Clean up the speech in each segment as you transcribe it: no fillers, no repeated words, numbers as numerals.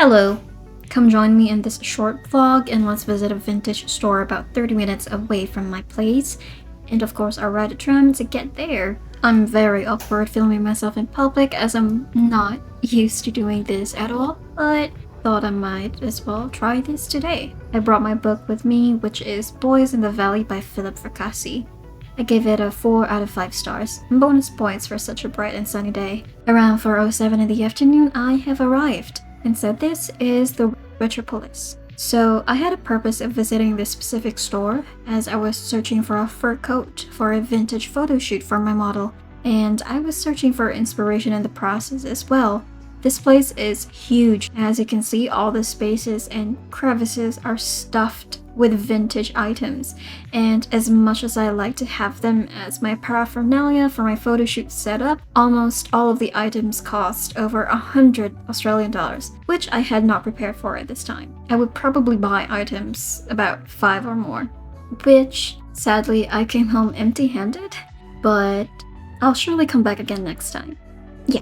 Hello! Come join me in this short vlog and let's visit a vintage store about 30 minutes away from my place. And of course I'll ride a tram to get there. I'm very awkward filming myself in public as I'm not used to doing this at all, but thought I might as well try this today. I brought my book with me, which is Boys in the Valley by Philip Fracassi. I gave it a 4 out of 5 stars, and bonus points for such a bright and sunny day. Around 4:07 in the afternoon, I have arrived. And so this is the Retropolis. So I had a purpose of visiting this specific store as I was searching for a fur coat for a vintage photo shoot for my model, and I was searching for inspiration in the process as well. This place is huge. As you can see, all the spaces and crevices are stuffed with vintage items, and as much as I like to have them as my paraphernalia for my photo shoot setup, almost all of the items cost over $100 Australian, which I had not prepared for at this time. I would probably buy items about 5 or more, which sadly I came home empty-handed, but I'll surely come back again next time. Yeah.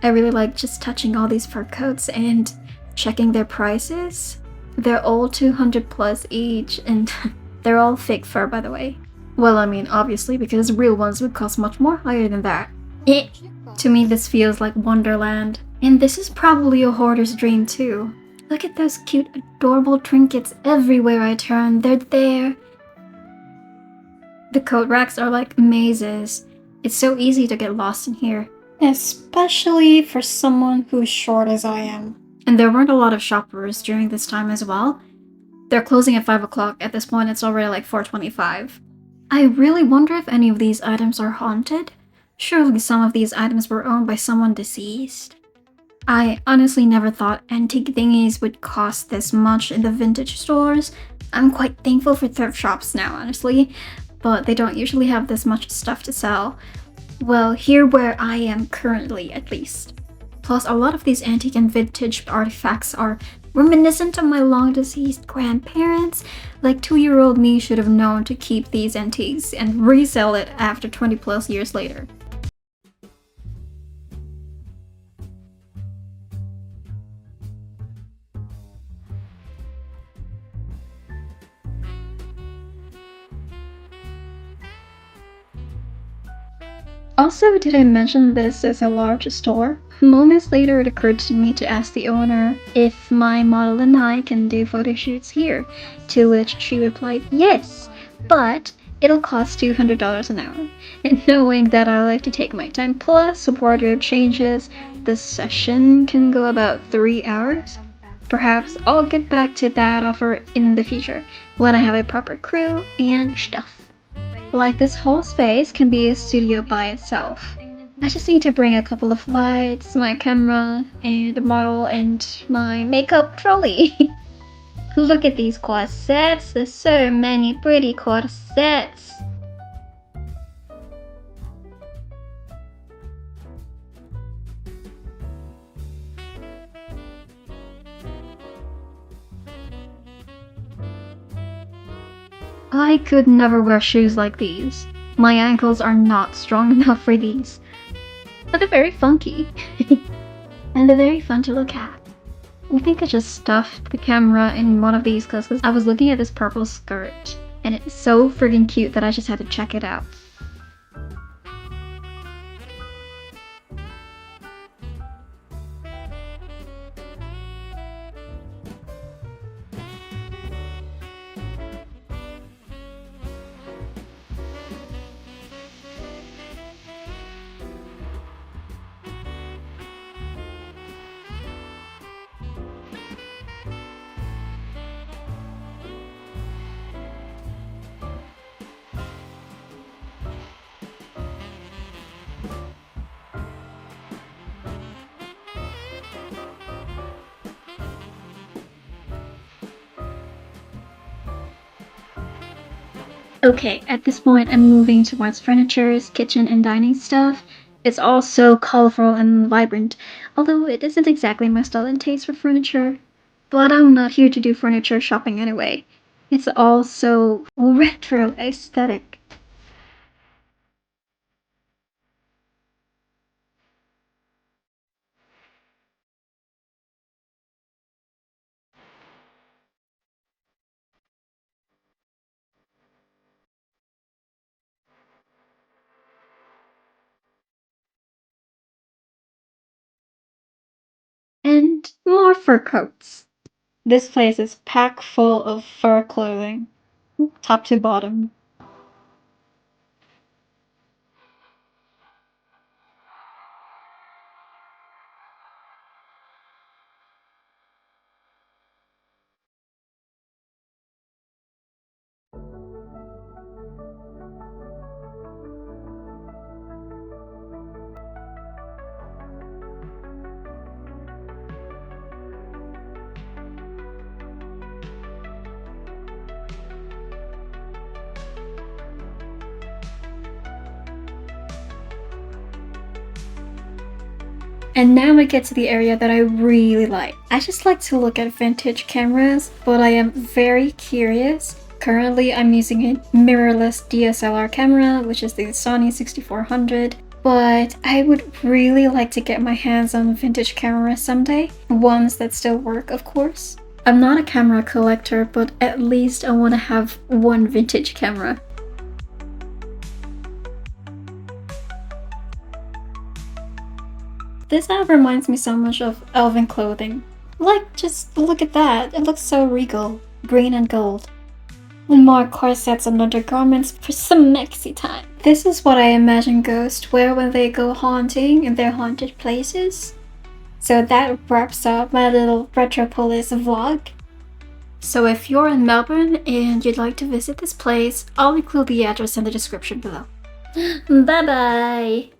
I really like just touching all these fur coats and checking their prices. They're all 200 plus each, and they're all fake fur, by the way. Well, I mean, obviously, because real ones would cost much more higher than that. To me, this feels like Wonderland. And this is probably a hoarder's dream, too. Look at those cute, adorable trinkets everywhere I turn. They're there. The coat racks are like mazes. It's so easy to get lost in here. Especially for someone who's short as I am. And there weren't a lot of shoppers during this time as well. They're closing at 5 o'clock. At this point, it's already like 4:25. I really wonder if any of these items are haunted. Surely some of these items were owned by someone deceased. I honestly never thought antique thingies would cost this much in the vintage stores. I'm quite thankful for thrift shops now, honestly, but they don't usually have this much stuff to sell. Well, here where I am currently, at least. Plus, a lot of these antique and vintage artifacts are reminiscent of my long-deceased grandparents. Like 2-year-old me should have known to keep these antiques and resell it after 20 plus years later. Also, did I mention this is a large store? Moments later, it occurred to me to ask the owner if my model and I can do photo shoots here, to which she replied, yes, but it'll cost $200 an hour. And knowing that I like to take my time plus wardrobe changes, the session can go about 3 hours. Perhaps I'll get back to that offer in the future, when I have a proper crew and stuff. Like, this whole space can be a studio by itself. I just need to bring a couple of lights, my camera, and a model, and my makeup trolley. Look at these corsets, there's so many pretty corsets. I could never wear shoes like these. My ankles are not strong enough for these. But they're very funky. And they're very fun to look at. I think I just stuffed the camera in one of these because I was looking at this purple skirt. And it's so friggin' cute that I just had to check it out. Okay, at this point I'm moving towards furnitures, kitchen and dining stuff. It's all so colorful and vibrant, although it isn't exactly my style and taste for furniture. But I'm not here to do furniture shopping anyway. It's all so retro aesthetic. and more fur coats. This place is packed full of fur clothing, top to bottom. And now we get to the area that I really like. I just like to look at vintage cameras, but I am very curious. Currently, I'm using a mirrorless DSLR camera, which is the Sony 6400. But I would really like to get my hands on vintage cameras someday. Ones that still work, of course. I'm not a camera collector, but at least I want to have one vintage camera. This ad reminds me so much of elven clothing. Like, just look at that, it looks so regal. Green and gold. And more corsets and undergarments for some maxi time. This is what I imagine ghosts wear when they go haunting in their haunted places. So that wraps up my little Retropolis vlog. So if you're in Melbourne and you'd like to visit this place, I'll include the address in the description below. Bye bye!